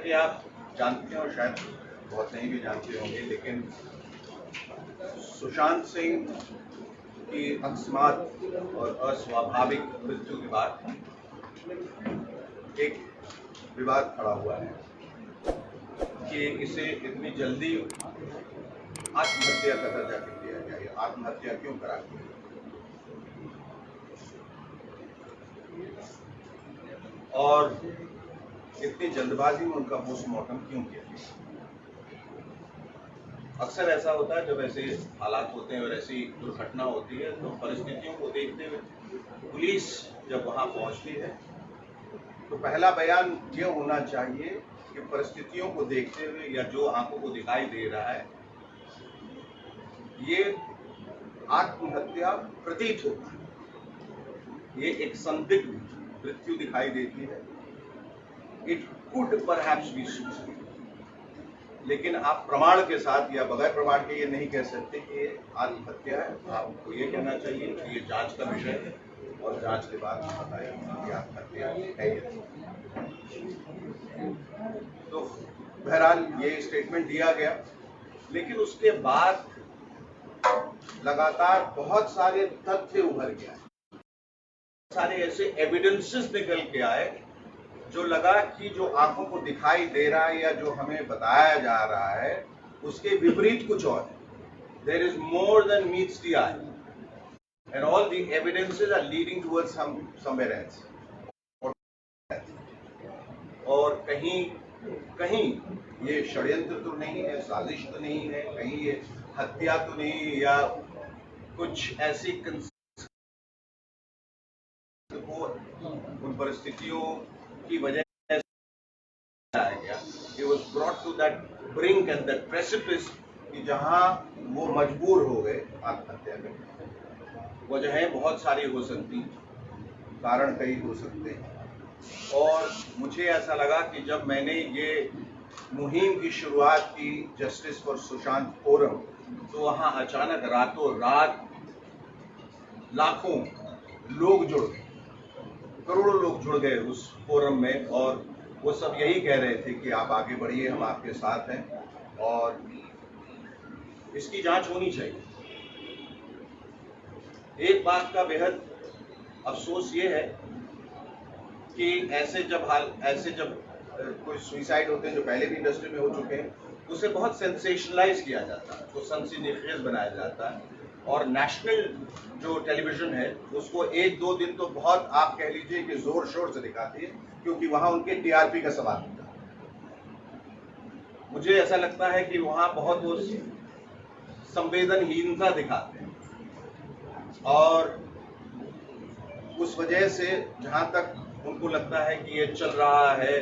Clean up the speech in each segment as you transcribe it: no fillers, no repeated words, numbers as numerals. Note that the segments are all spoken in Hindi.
कि आप जानते हैं और शायद बहुत नहीं भी जानते होंगे, लेकिन सुशांत सिंह की अकस्मात और अस्वाभाविक मृत्यु के बाद एक विवाद खड़ा हुआ है कि इसे इतनी जल्दी आत्महत्या का दर्जा क्यों दिया गया, या आत्महत्या क्यों करा गया। और इतनी जल्दबाजी में उनका पोस्टमार्टम क्यों किया गया। अक्सर ऐसा होता है जब ऐसे हालात होते हैं और ऐसी दुर्घटना होती है तो परिस्थितियों को देखते हुए पुलिस जब वहां पहुंचती है तो पहला बयान ये होना चाहिए कि परिस्थितियों को देखते हुए या जो आंखों को दिखाई दे रहा है ये आत्महत्या प्रतीत होता है, ये एक संदिग्ध मृत्यु दिखाई देती है। It could perhaps be suicide, लेकिन आप प्रमाण के साथ या बगैर प्रमाण के ये नहीं कह सकते कि ये आत्महत्या है। आपको ये कहना चाहिए कि ये जांच का विषय है और जांच के बाद बताएंगे कि आत्महत्या है या नहीं। तो बहरहाल ये स्टेटमेंट दिया गया, लेकिन उसके बाद लगातार बहुत सारे तथ्य उभर के आए, सारे ऐसे एविडेंसेस निकल के आए जो लगा कि जो आंखों को दिखाई दे रहा है या जो हमें बताया जा रहा है उसके विपरीत कुछ और है। There is more than meets the eye and all the evidences are leading towards somewhere else. और कहीं कहीं ये षड्यंत्र तो नहीं है, साजिश तो नहीं है, कहीं ये हत्या तो नहीं, या कुछ ऐसी उन परिस्थितियों की वजह से आया गया। He was brought to that brink and that precipice कि जहां वो मजबूर हो गए आत्महत्या करने। वजहें बहुत सारी हो सकती, कारण कई हो सकते हैं। और मुझे ऐसा लगा कि जब मैंने ये मुहिम की शुरुआत की जस्टिस फॉर सुशांत फोरम, तो वहां अचानक रातों रात लाखों लोग जुड़ गए, करोड़ों लोग जुड़ गए उस फोरम में, और वो सब यही कह रहे थे कि आप आगे बढ़िए, हम आपके साथ हैं और इसकी जांच होनी चाहिए। एक बात का बेहद अफसोस ये है कि ऐसे जब कोई सुसाइड होते हैं जो पहले भी इंडस्ट्री में हो चुके हैं, उसे बहुत सेंसेशनलाइज किया जाता है, उसको सनसनीखेज बनाया जाता है, और नेशनल जो टेलीविजन है उसको एक दो दिन तो बहुत आप कह लीजिए कि जोर शोर से दिखाती है, क्योंकि वहां उनके टीआरपी का सवाल होता है। मुझे ऐसा लगता है कि वहां बहुत वो संवेदनहीनता दिखाते हैं, और उस वजह से जहां तक उनको लगता है कि ये चल रहा है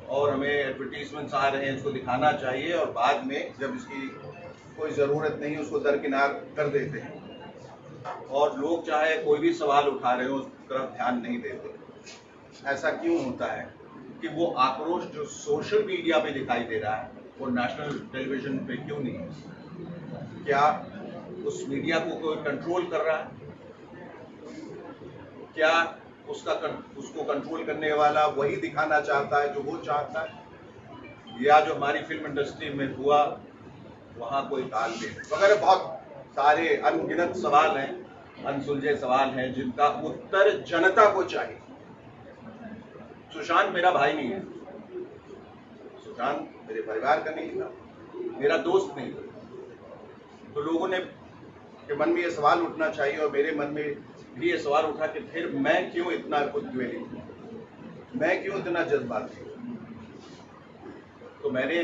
और हमें एडवर्टीजमेंट्स आ रहे हैं, इसको दिखाना चाहिए, और बाद में जब इसकी कोई ज़रूरत नहीं उसको दरकिनार कर देते हैं, और लोग चाहे कोई भी सवाल उठा रहे हो उस तरफ ध्यान नहीं देते। ऐसा क्यों होता है कि वो आक्रोश जो सोशल मीडिया पे दिखाई दे रहा है वो नेशनल टेलीविजन पे क्यों नहीं है? क्या उस मीडिया को कोई कंट्रोल कर रहा है? क्या उसको कंट्रोल करने वाला वही दिखाना चाहता है जो वो चाहता है, या जो हमारी फिल्म इंडस्ट्री में हुआ वहां कोई तालमेल वगैरह बहुत सारे अनगिनत सवाल हैं, अनसुलझे सवाल हैं जिनका उत्तर जनता को चाहिए। सुशांत मेरा भाई नहीं है, सुशांत मेरे परिवार का नहीं था, मेरा दोस्त नहीं था, तो लोगों ने के मन में ये सवाल उठना चाहिए, और मेरे मन में भी ये सवाल उठा कि फिर मैं क्यों इतना उद्वेलित हूं, मैं क्यों इतना जज्बाती हूं। तो मैंने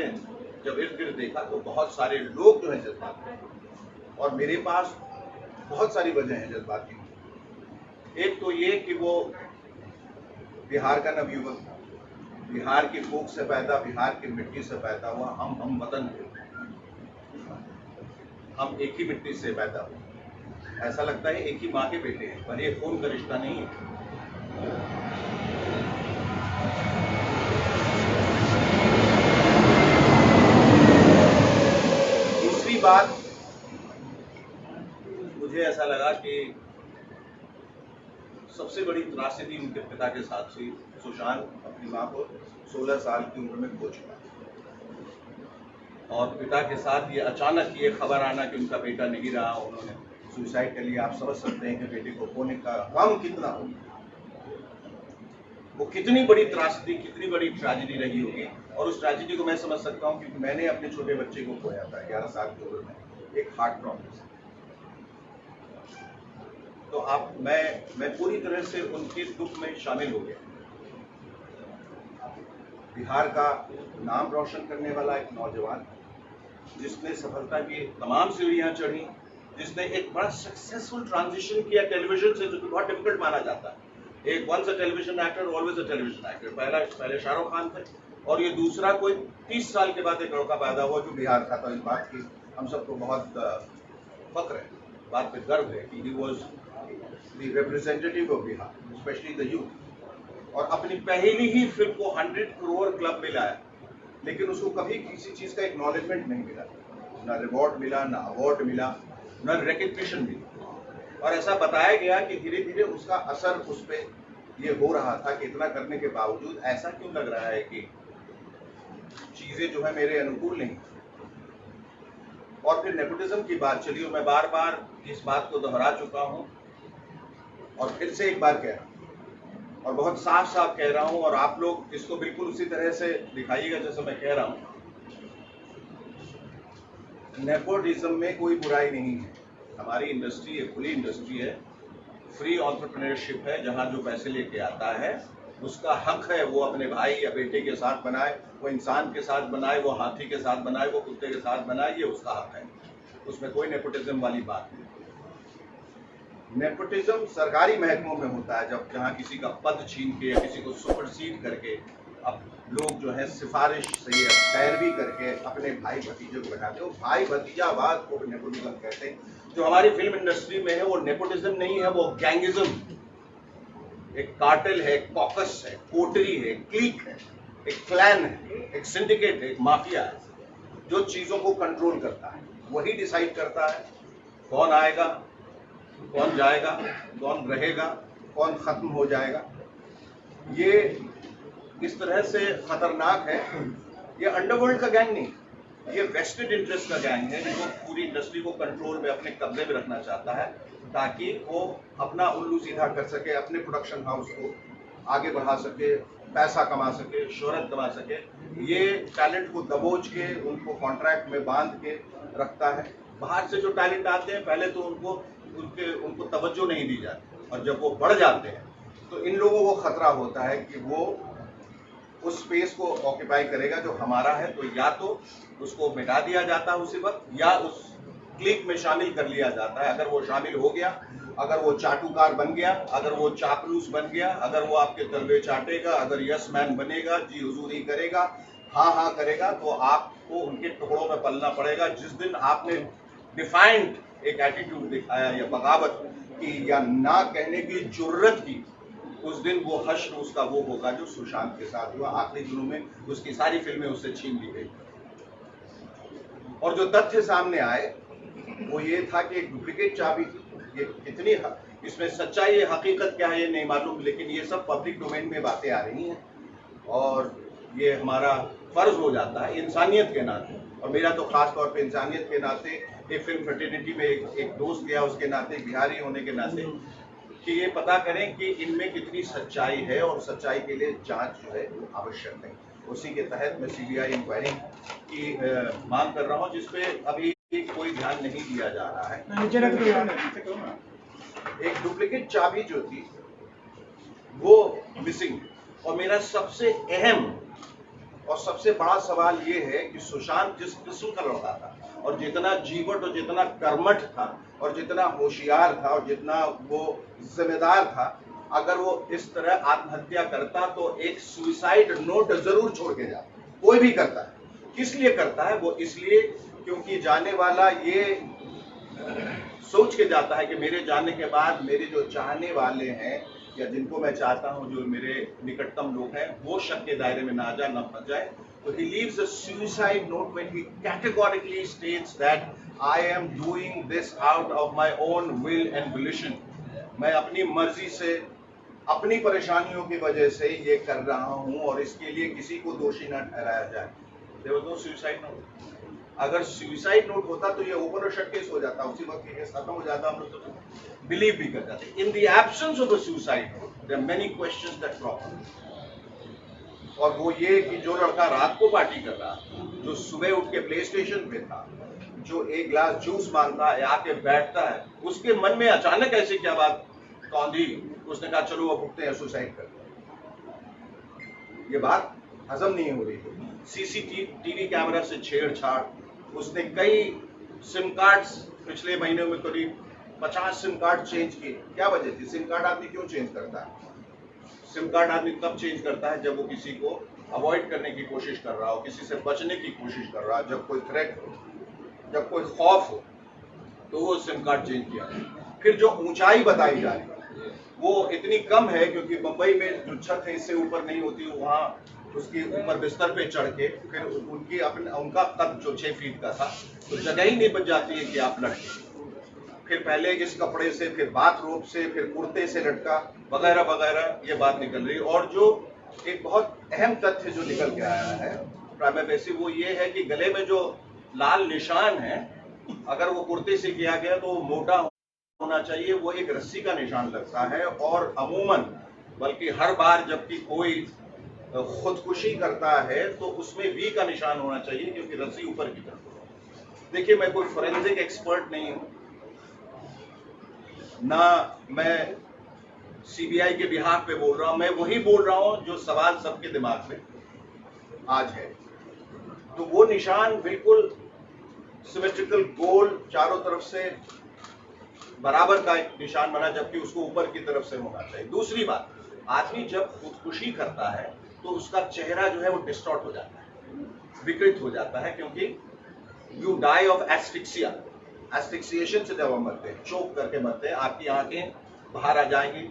जब इर्द गिर्द देखा तो बहुत सारे लोग जो है जज्बाती, और मेरे पास बहुत सारी वजह है जज्बाती होने। एक तो ये कि वो बिहार का नवयुवक था, बिहार की फूक से पैदा, बिहार की मिट्टी से पैदा हुआ, हम वतन थे, हम एक ही मिट्टी से पैदा हुए। ऐसा लगता है एक ही माँ के बेटे हैं, पर ये खून का रिश्ता नहीं है। दूसरी बात, मुझे ऐसा लगा कि सबसे बड़ी त्रासदी त्रासदी उनके पिता के साथ हुई। सुशांत अपनी मां को 16 साल की उम्र में खो चुका और पिता के साथ ये अचानक ये खबर आना कि उनका बेटा नहीं रहा, उन्होंने सुसाइड कर लिया। आप समझ सकते हैं कि बेटे को खोने का गम कितना होगा, वो कितनी बड़ी त्रासदी, कितनी बड़ी ट्रेजेडी रही होगी। और उस ट्रेजेडी को मैं समझ सकता हूँ क्योंकि मैंने अपने छोटे बच्चे को खोया था 11 साल की उम्र में एक हार्ट प्रॉब्लम से। तो आप मैं पूरी तरह से उनके दुख में शामिल हो गया। बिहार का नाम रोशन करने वाला एक नौजवान जिसने सफलता की तमाम सीढ़ियां चढ़ी, जिसने एक बड़ा सक्सेसफुल ट्रांजिशन किया टेलीविजन से, जो कि बहुत डिफिकल्ट माना जाता है। एक once a television actor always a television actor. पहले शाहरुख खान थे और ये दूसरा कोई 30 साल के बाद एक लड़का पैदा हुआ जो बिहार का था। इस बात की हम सबको बहुत फक्र है, बात पे गर्व है कि he was the representative of Bihar, specially the youth. और अपनी पहली ही फिल्म को 100 करोड़ क्लब में लाया, लेकिन उसको कभी किसी चीज का एक्नॉलेजमेंट नहीं मिला, ना रिवॉर्ड मिला, ना अवार्ड मिला, ना रिकग्निशन मिली। और ऐसा बताया गया कि धीरे धीरे उसका असर उस पर ये हो रहा था कि इतना करने के बावजूद ऐसा क्यों लग रहा है कि चीजें जो है मेरे अनुकूल नहीं। और फिर नेपोटिज्म की बात चली और मैं बार बार इस बात को दोहरा चुका हूं और फिर से एक बार कह रहा हूं और बहुत साफ साफ कह रहा हूं, और आप लोग इसको बिल्कुल उसी तरह से दिखाइएगा जैसे मैं कह रहा हूं। नेपोटिज्म में कोई बुराई नहीं है। हमारी इंडस्ट्री एक खुली इंडस्ट्री है, फ्री एंटरप्रेन्योरशिप है। जहां जो पैसे लेके आता है उसका हक है वो अपने भाई या बेटे के साथ बनाए, वो इंसान के साथ बनाए, वो हाथी के साथ बनाए, वो कुत्ते के साथ बनाए, ये उसका हक है। उसमें कोई नेपोटिज्म वाली बात नहीं। नेपोटिज्म सरकारी महकमों में होता है, जब जहां किसी का पद छीन के या किसी को सुपरसीड करके अब लोग जो है सिफारिश से या पैरवी करके अपने भाई भतीजे को बैठाते हैं। भाई भतीजावाद को नेपोटिज्म कहते हैं। जो हमारी फिल्म इंडस्ट्री में है वो नेपोटिज्म नहीं है, वो गैंगिज्म, एक कार्टेल है, एक कॉकस है, कोटरी है, क्लीक है, एक क्लैन है, एक सिंडिकेट है, एक माफिया है, जो चीजों को कंट्रोल करता है। वही डिसाइड करता है कौन आएगा, कौन जाएगा, कौन रहेगा, कौन खत्म हो जाएगा। ये इस तरह से खतरनाक है। ये अंडरवर्ल्ड का गैंग नहीं, ये वेस्टेड इंटरेस्ट का गैंग है जो पूरी इंडस्ट्री को कंट्रोल में अपने कब्जे में रखना चाहता है ताकि वो अपना उल्लू सीधा कर सके, अपने प्रोडक्शन हाउस को आगे बढ़ा सके, पैसा कमा सके, शोहरत कमा सके। ये टैलेंट को दबोच के उनको कॉन्ट्रैक्ट में बांध के रखता है। बाहर से जो टैलेंट आते हैं पहले तो उनको तवज्जो नहीं दी जाती, और जब वो बढ़ जाते हैं तो इन लोगों को खतरा होता है कि वो उस स्पेस को ऑक्यूपाई करेगा जो हमारा है। तो या तो उसको मिटा दिया जाता है उसी वक्त, या उस क्लिक में शामिल कर लिया जाता है। अगर वो शामिल हो गया, अगर वो चाटुकार बन गया, अगर वो चापलूस बन गया, अगर वो आपके तलवे चाटेगा, अगर यस मैन बनेगा, जी हुजूरी करेगा, हाँ हाँ करेगा, तो आपको उनके टुकड़ों में पलना पड़ेगा। जिस दिन आपने डिफाइंड एक एटीट्यूड दिखाया या बगावत की या ना कहने की जुर्रत की, उस दिन वो हश्र उसका वो होगा जो सुशांत के साथ हुआ। आखिरी दिनों में उसकी सारी फिल्में उससे छीन ली गई। और जो तथ्य सामने आए वो ये था कि एक डुप्लीकेट चाबी थी। ये कितनी इसमें सच्चाई है, हकीकत क्या है ये नहीं मालूम, लेकिन ये सब पब्लिक डोमेन में बातें आ रही हैं और ये हमारा फर्ज हो जाता है इंसानियत के नाते। और मेरा तो खास तौर पे इंसानियत के नाते, एक फिल्म फ्रेटर्निटी में एक दोस्त गया उसके नाते, बिहारी होने के नाते, कि ये पता करें कि इनमें कितनी सच्चाई है, और सच्चाई के लिए जांच जो है आवश्यक है। उसी के तहत मैं सीबीआई इंक्वायरी की मांग कर रहा हूं, जिसपे अभी कोई ध्यान नहीं दिया जा रहा है। एक डुप्लीकेट चाबी जो थी वो मिसिंग, और मेरा सबसे अहम और सबसे बड़ा सवाल ये है कि सुशांत जिस किस्म का लड़का था और जितना जीवट और जितना कर्मठ था और जितना होशियार था और जितना वो जिम्मेदार था, अगर वो इस तरह आत्महत्या करता तो एक सुसाइड नोट जरूर छोड़ के जाता। कोई भी करता है, किस लिए करता है? वो इसलिए क्योंकि जाने वाला ये सोच के जाता है कि मेरे जाने के बाद मेरे जो चाहने वाले हैं या जिनको मैं चाहता हूं, जो मेरे निकटतम लोग हैं, वो शक के दायरे में ना आ जाए, ना फंस जाए। तो he leaves a suicide note when he categorically states that I am doing this out of my own will and volition. मैं अपनी मर्जी से अपनी परेशानियों की वजह से ये कर रहा हूं और इसके लिए किसी को दोषी न ठहराया जाए। There was no suicide note. अगर सुसाइड नोट होता तो ये ओपन और शट केस हो जाता, उसी वक्त ये केस खत्म हो जाता, हम लोग तो बिलीव भी कर जाते। In the absence of a suicide note there are many questions that crop up. और वो ये कि जो लड़का रात को पार्टी कर रहा, जो सुबह उठ के प्ले स्टेशन पे था, जो एक गिलास जूस मांगता है आके बैठता है, उसके मन में अचानक ऐसे क्या बात कौंधी, उसने कहा चलो अब उठते हैं सुसाइड करते हैं। ये बात हजम नहीं हो रही थी। सीसीटीवी कैमरा से छेड़छाड़, उसने कई सिम कार्ड्स पिछले महीने में करीब 50 सिम कार्ड चेंज किए। क्या वजह थी? सिम कार्ड आदमी क्यों चेंज करता है? सिम कार्ड आदमी तब चेंज करता है जब वो किसी को अवॉइड करने की कोशिश कर रहा हो, किसी से बचने की कोशिश कर रहा हो, जब कोई थ्रेट हो, जब कोई खौफ हो, तो वो सिम कार्ड चेंज किया। फिर जो ऊंचाई बताई जा रही है वो इतनी कम है क्योंकि मुंबई में जो छत है इससे ऊपर नहीं होती, वहाँ उसके ऊपर बिस्तर पे चढ़ के फिर उनका कद जो 6 फीट का था, तो जगह ही नहीं बच जाती है कि आप लटके। फिर पहले इस कपड़े से, फिर बाथरोब से, फिर कुर्ते से लटका, वगैरह वगैरह ये बात निकल रही। और जो एक बहुत अहम तथ्य जो निकल के आया है प्राइमा फेसी, वो ये है कि गले में जो लाल निशान है, अगर वो कुर्ते से किया गया तो वो मोटा होना चाहिए, वो एक रस्सी का निशान लगता है। और अमूमन बल्कि हर बार जबकि कोई खुदकुशी करता है तो उसमें वी का निशान होना चाहिए, क्योंकि रस्सी ऊपर की तरफ। देखिए, मैं कोई फोरेंसिक एक्सपर्ट नहीं हूं, ना मैं सीबीआई के बिहाफ पे बोल रहा हूं, मैं वही बोल रहा हूं जो सवाल सबके दिमाग में आज है। तो वो निशान बिल्कुल सिमेट्रिकल गोल चारों तरफ से बराबर का एक निशान बना, जबकि उसको ऊपर की तरफ से होना चाहिए। दूसरी बात, आदमी जब खुदकुशी करता है तो उसका चेहरा जो है वो डिस्टॉर्ट हो जाता है, विकृत हो जाता है, क्योंकि यू डाई ऑफ एस्फिक्सिया। एस्फिक्सिएशन से जब हम मरते हैं, चोक करके मरते हैं, आपकी आंखें बाहर आ जाएंगी,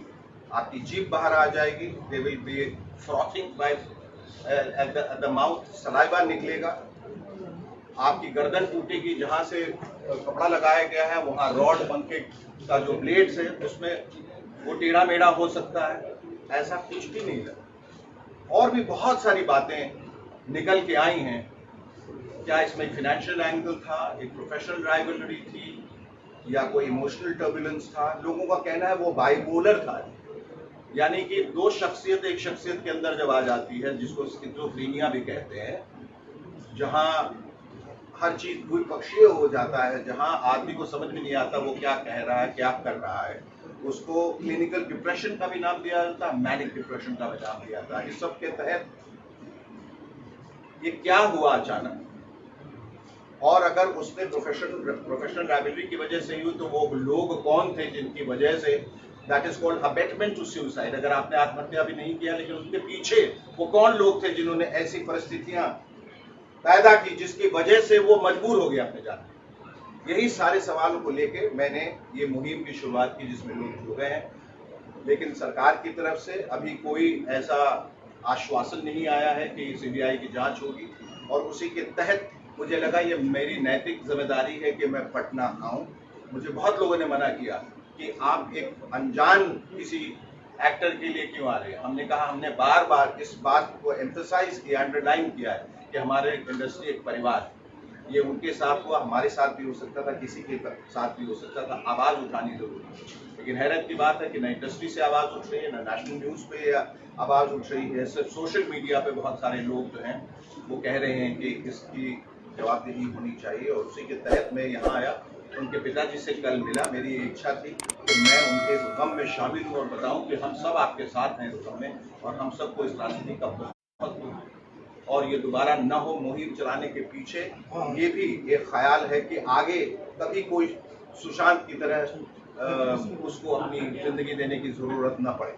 आपकी जीभ बाहर आ जाएगी, they will be frothing by at the mouth, saliva निकलेगा, आपकी गर्दन टूटेगी, जहां से कपड़ा लगाया गया है वहां रॉड पंखे का जो ब्लेड्स है उसमें वो टेढ़ा मेढ़ा हो सकता है। ऐसा कुछ भी नहीं है। और भी बहुत सारी बातें निकल के आई हैं। क्या इसमें एक फाइनेंशियल एंगल था, एक प्रोफेशनल राइवलरी थी, या कोई इमोशनल टर्बुलेंस था? लोगों का कहना है वो बाइपोलर था, यानी कि दो शख्सियत एक शख्सियत के अंदर जब आ जाती है, जिसको स्किज़ोफ्रेनिया भी कहते हैं, जहां हर चीज द्विपक्षीय हो जाता है, जहां आदमी को समझ में नहीं आता वो क्या कह रहा है, क्या कर रहा है, उसको क्लिनिकल डिप्रेशन का भी नाम दिया जाता है, मैनिक डिप्रेशन का भी नाम दिया जाता है। इस सब के तहत ये क्या हुआ अचानक? और अगर उसने प्रोफेशनल राइवलरी की वजह से हुई, तो वो लोग कौन थे जिनकी वजह से, that is called abetment to suicide. अगर आपने आत्महत्या भी नहीं किया, लेकिन उसके पीछे वो कौन लोग थे जिन्होंने ऐसी परिस्थितियां पैदा की जिसकी वजह से वो मजबूर हो गया अपने जाने। यही सारे सवालों को लेके मैंने ये मुहिम की शुरुआत की, जिसमें लोग जुड़ गए हैं। लेकिन सरकार की तरफ से अभी कोई ऐसा आश्वासन नहीं आया है कि सीबीआई की जांच होगी, और उसी के तहत मुझे लगा ये मेरी नैतिक जिम्मेदारी है कि मैं पटना आऊं। मुझे बहुत लोगों ने मना किया कि आप एक अनजान किसी एक्टर के लिए क्यों आ रहे हैं। हमने कहा, हमने बार बार इस बात को एम्फसाइज किया, अंडरलाइन किया है कि हमारे इंडस्ट्री एक परिवार है। ये उनके साथ हुआ, हमारे साथ भी हो सकता था, किसी के साथ भी हो सकता था। आवाज उठानी जरूरी है। लेकिन हैरत की बात है कि न इंडस्ट्री से आवाज उठ रही है, न नेशनल न्यूज पे आवाज उठ रही है। सिर्फ सोशल मीडिया पे बहुत सारे लोग जो हैं वो कह रहे हैं कि इसकी जवाबदेही होनी चाहिए, और उसी के तहत मैं यहाँ आया। उनके पिताजी से कल मिला, मेरी इच्छा थी कि मैं उनके गम में शामिल हूँ और बताऊँ कि हम सब आपके साथ हैं इस गम में, और हम सबको इस राजनीति का बहुत, और ये दोबारा न हो। मुहिम चलाने के पीछे ये भी एक ख्याल है कि आगे कभी कोई सुशांत की तरह उसको अपनी जिंदगी देने की जरूरत न पड़े।